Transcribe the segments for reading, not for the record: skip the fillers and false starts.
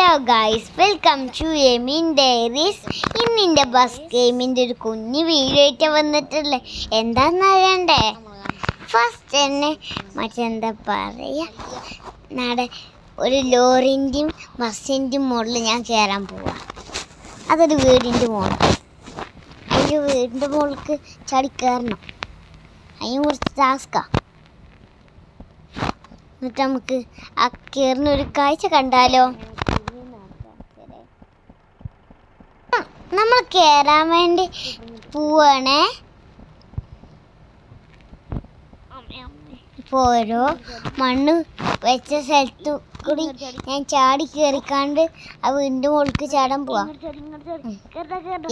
Hello guys, welcome to എമിൻ diaries. ഇന്നിൻ്റെ bus ഗെയിമിൻ്റെ ഒരു കുഞ്ഞു വീഡിയോ ആയിട്ട് വന്നിട്ടുള്ളത്. എന്താണെന്ന് അറിയണ്ടേ? ഫസ്റ്റ് തന്നെ മറ്റെന്താ പറയുക, ഒരു ലോറിൻ്റെയും ബസ്സിൻ്റെയും മുകളിൽ ഞാൻ കയറാൻ പോവാം. അതൊരു വീടിൻ്റെ മുകളിൽ, അതിൻ്റെ വീടിൻ്റെ മുകളിലേക്ക് ചാടിക്കയറണം. അതിന് കുറച്ച് ടാസ്ക്കാണ്. എന്നിട്ട് നമുക്ക് ആ കയറുന്ന ഒരു കാഴ്ച കണ്ടാലോ? നമ്മൾ കയറാൻ വേണ്ടി പോവാണേ. ഇപ്പോൾ ഓരോ മണ്ണ് വെച്ച സ്ഥലത്തു കൂടി ഞാൻ ചാടി കയറിക്കാണ്ട് ആ വീടിൻ്റെ മുകളിലേക്ക് ചാടാൻ പോവാം.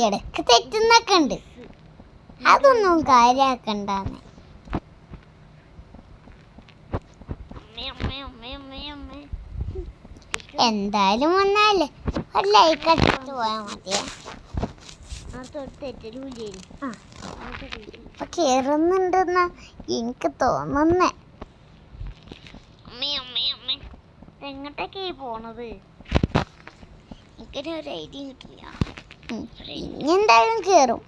ഇടയ്ക്ക് തെറ്റുന്നൊക്കെ ഉണ്ട്, അതൊന്നും കാര്യമാക്കണ്ടെന്ന്. എന്തായാലും വന്നാലേ ഒരു ലൈക്ക് അടിച്ചിട്ട് പോയാൽ മതിയേ. ഇപ്പൊ കേറുന്നുണ്ടെന്നാ എനിക്ക് തോന്നുന്നേ. എങ്ങോട്ടൊക്കെ പോണത് എനിക്കൊരു ഐഡിയ കിട്ടില്ല. ഇനി എന്തായാലും കേറും.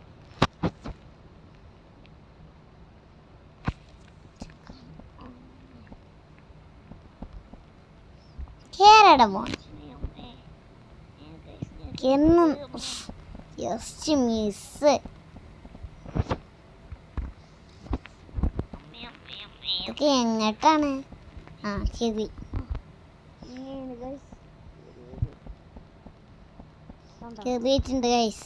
കേരട പോണം. Just miss. ഇതൊക്കെ എങ്ങോട്ടാണ്? ശരി, കേറിയിട്ടുണ്ട് ഗൈസ്.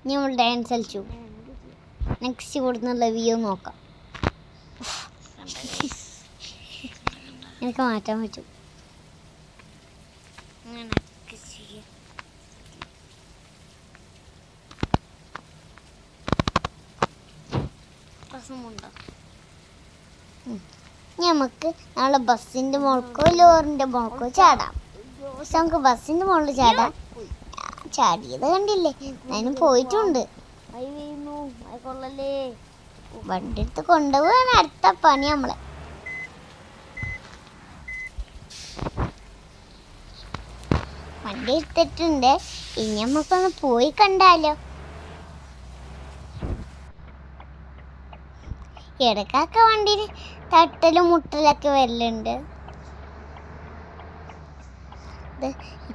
ഇനി നമ്മൾ ഡാൻസ് കളിച്ചു. നെക്സ്റ്റ് ഇവിടുന്നുള്ള വ്യൂ നോക്കാം. എനിക്ക് മാറ്റാൻ പറ്റും. നമുക്ക് നാളെ ബസ്സിൻ്റെ മുകൾക്കോ ലോറിൻ്റെ മുകൾക്കോ ചാടാം. പക്ഷെ നമുക്ക് ബസ്സിൻ്റെ മുകളിൽ ചാടാം. ചാടിയത് കണ്ടില്ലേ, ഞാനും പോയിട്ടുണ്ട്. വണ്ടി എടുത്ത് കൊണ്ടുപോകാൻ അടുത്ത പണി നമ്മളെ. വണ്ടി എടുത്തിട്ടുണ്ട്. ഇനി നമുക്കൊന്ന് പോയി കണ്ടാലോ? ഇടയ്ക്കൊക്കെ വണ്ടിയിൽ തട്ടലും മുട്ടലൊക്കെ വരലുണ്ട്.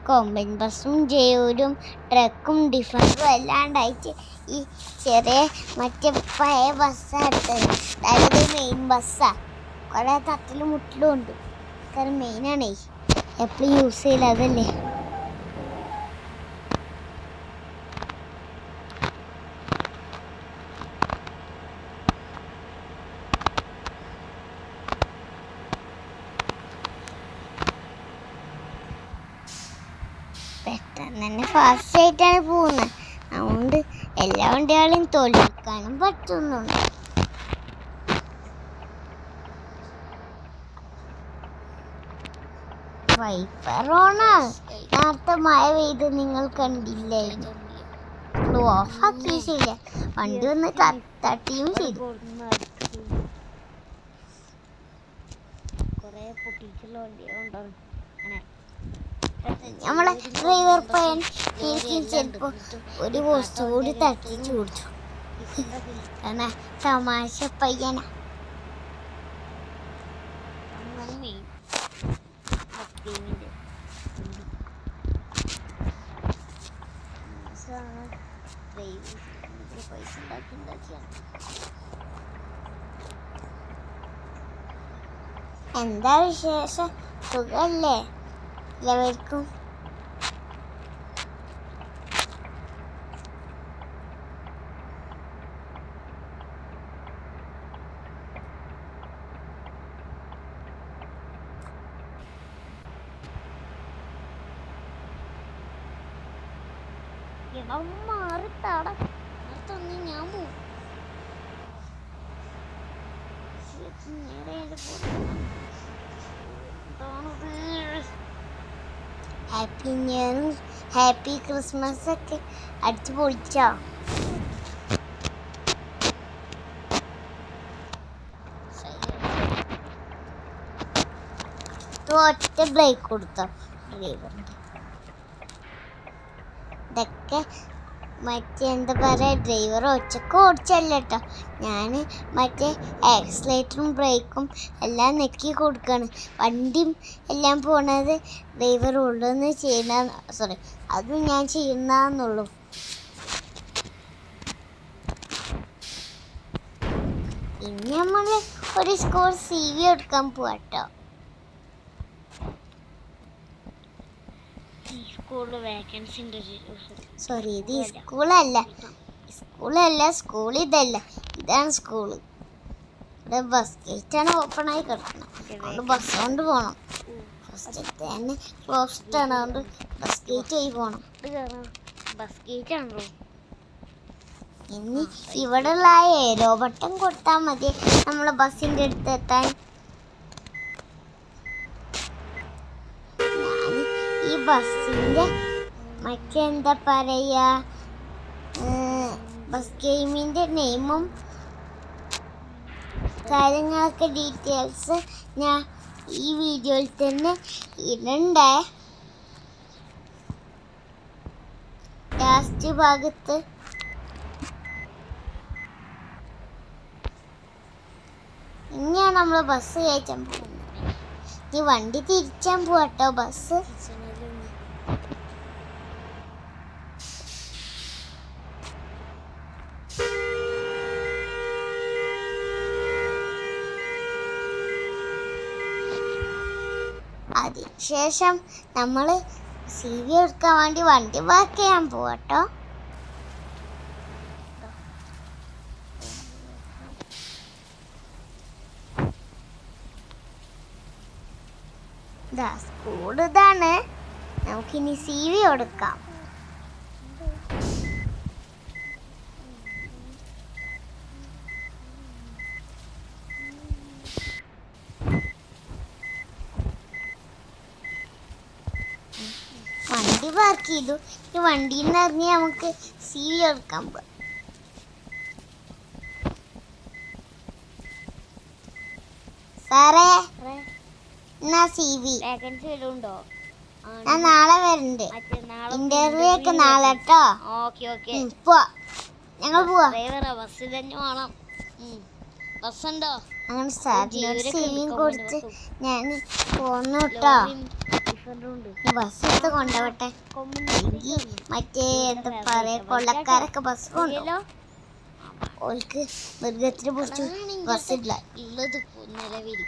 കൊമ്പൻ ബസ്സും ജയൂരും ട്രക്കും ഡിഫൻസും എല്ലാണ്ടായിട്ട് ഈ ചെറിയ മറ്റേ പഴയ ബസ്സാണ് എടുത്തത്. അതായത് മെയിൻ ബസ്സാണ്. കുറേ തട്ടലും മുട്ടലും ഉണ്ട്. കാരണം മെയിനാണേ, എപ്പോഴും യൂസ് ചെയ്യില്ല, അതല്ലേ. പെട്ടെന്ന് തന്നെ ഫാസ്റ്റ് ആയിട്ടാണ് പോകുന്നത്. അതുകൊണ്ട് എല്ലാ വണ്ടികളെയും തോൽപ്പിക്കാനും പറ്റുന്നുണ്ട്. വൈപ്പറോണാണ്. നേരത്തെ മഴ പെയ്ത് നിങ്ങൾ കണ്ടില്ലായിരുന്നു. ഓഫാക്കി ശരിയ, വണ്ടി ഒന്ന് തട്ടിയും ചെയ്തു. നമ്മളെ ഡ്രൈവർ പയ്യൻ ചിലപ്പോ ഒരു പോസ്റ്റ് കൂടി തട്ടിച്ചു കൊടുത്തു. കാരണം തമാശ പയ്യന. എന്താ വിശേഷം? സുഖല്ലേ എല്ലാവർക്കും? മാറിത്താട അടുത്തൊന്നും ഞാൻ പോവും. ഹാപ്പി ന്യൂ ഇയറും ഹാപ്പി ക്രിസ്മസ് ഒക്കെ അടിച്ചു പൊളിച്ചോ? ഒറ്റ ബ്രേക്ക് കൊടുത്തോ ഡ്രൈവറിൻ്റെ. ഇതൊക്കെ മറ്റേ എന്താ പറയുക, ഡ്രൈവർ ഒച്ചക്ക് ഓടിച്ചല്ല കേട്ടോ. ഞാൻ മറ്റേ ആക്സിലേറ്ററും ബ്രേക്കും എല്ലാം നെക്കി കൊടുക്കുകയാണ്. വണ്ടിയും എല്ലാം പോണത് ഡ്രൈവർ ഉള്ളെന്ന് ചെയ്യുന്ന, സോറി, അത് ഞാൻ ചെയ്യുന്നതെന്നുള്ളൂ. ഇനി നമ്മൾ ഒരു സ്കൂൾ CV എടുക്കാൻ പോവാട്ടോ. സോറി, ഇത് സ്കൂളല്ല, സ്കൂൾ ഇതല്ല, ഇതാണ് സ്കൂള്. ഇവിടെ ബസ് ഗേറ്റാണ് ഓപ്പൺ ആയി കിടക്കണം. അതുകൊണ്ട് ബസ് കൊണ്ട് പോകണം. ഫസ്റ്റ് തന്നെ ക്ലോസ്ഡ് ആണ്, അതുകൊണ്ട് ബസ് ഗേറ്റ് ആയി പോകണം. ബസ് ഗേറ്റ് ആണല്ലോ. ഇനി ഇവിടെയുള്ള ആ ഏരോ ബട്ടൺ കൊടുത്താൽ മതി നമ്മൾ ബസ്സിൻ്റെ അടുത്ത് എത്താൻ. ഞാൻ ഈ ബസ്സിൻ്റെ മറ്റെന്താ പറയുക, ബസ് ഗെയിമിൻ്റെ നെയിമും കാര്യങ്ങളൊക്കെ ഡീറ്റെയിൽസ് ഞാൻ ഈ വീഡിയോയിൽ തന്നെ ഇടണ്ടേ, ലാസ്റ്റ് ഭാഗത്ത്. ഇനിയാണ് നമ്മൾ ബസ് കയറ്റാൻ പോകുന്നത്. ഈ വണ്ടി തിരിച്ചാൻ പോവാട്ടോ. ബസ് അതിനുശേഷം നമ്മൾ CV എടുക്കാൻ വേണ്ടി വണ്ടി പാർക്ക് ചെയ്യാൻ പോവാട്ടോ. സ്കൂൾ ഇതാണ്. നമുക്കിനി CV കൊടുക്കാം. വണ്ടി പാർക്ക് ചെയ്തു. ഈ വണ്ടിയിൽ നിന്ന് ഇറങ്ങി നമുക്ക് CV എടുക്കാൻ പോവാം. സാറേ, എന്നാ CV വേക്കൻസി വല്ലതുണ്ടോ? ഞാൻ നാളെ വരുന്നുണ്ട്. ഇന്റർവ്യൂ ഒക്കെ നാളെ കേട്ടോ. പോവാ, ഞങ്ങൾ പോവാ. ബസ് തന്നെ വേണം. ബസ്സുണ്ടോ? അങ്ങനെ സാറിനോട് CV കൊടുത്ത് ഞാൻ പോന്നു കേട്ടോ. ബസ് എടുത്ത് കൊണ്ടുപോട്ടെ. മറ്റേ എന്താ പറയാ, കൊള്ളക്കാരൊക്കെ ബസ് കൊണ്ടോ. ഓൾക്ക് മൃഗത്തിന് പിടിച്ചു ബസ്സില്ല ഉള്ളത് നിലവിൽ.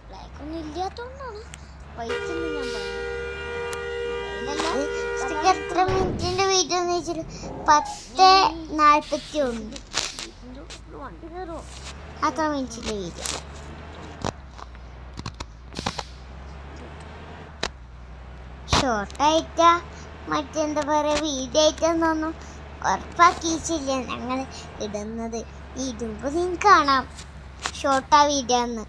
ബ്ലാക്കൊന്നും ഇല്ലാത്തോണ്ടാണ് വൈറ്റൊന്നും ഞാൻ പറഞ്ഞത്. എത്ര മിനിറ്റിന്റെ വീഡിയോ എന്ന് വെച്ചാൽ 10:41. അത്ര മിനിറ്റിന്റെ വീഡിയോ. ഷോർട്ടായിട്ടാ മറ്റെന്താ പറയുക, വീഡിയോ ആയിട്ടൊന്നും ഉറപ്പാക്കിയിട്ടില്ല ഞങ്ങൾ ഇടുന്നത്. ഇടുമ്പോൾ നിങ്ങൾക്ക് കാണാം ഷോർട്ടാ വീഡിയോ എന്ന്.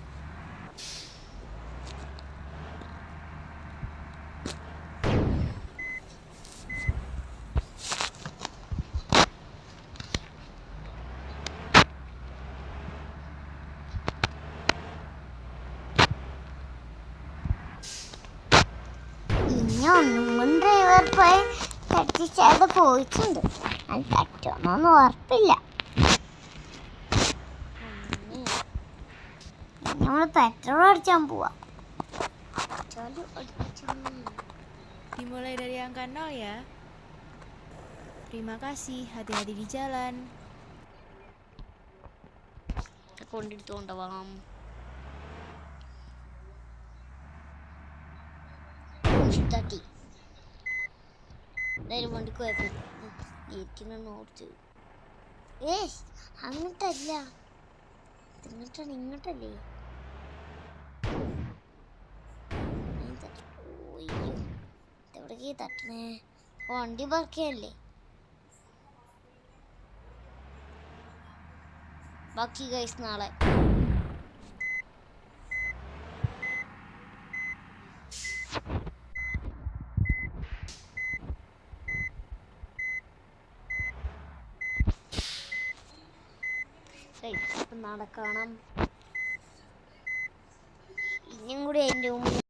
ഇനി ഒന്നും ഡ്രൈവർ പോയി തട്ടിച്ചാതെ പോയിട്ടുണ്ട്. അത് തട്ടുമെന്നൊന്നും ഉറപ്പില്ല. നമ്മൾ പെട്രോൾ അടിച്ചാൻ പോവാ. Dimulai dari angka 0 ya. Terima kasih, hati-hati di jalan. കൊണ്ടെടുത്തോണ്ടാവാം. തട്ടി വണ്ടിക്ക് പോയപ്പോ നോട്ട്. അങ്ങോട്ടല്ല, ഇങ്ങോട്ടാണ്. ഇങ്ങോട്ടല്ലേ? എവിടേക്ക് തട്ടണേ? വണ്ടി പാർക്കല്ലേ? ബാക്കി ഗൈസ് നാളെ. നാളെ കാണാം. മഞ്ഞും കൂടി അതിൻ്റെ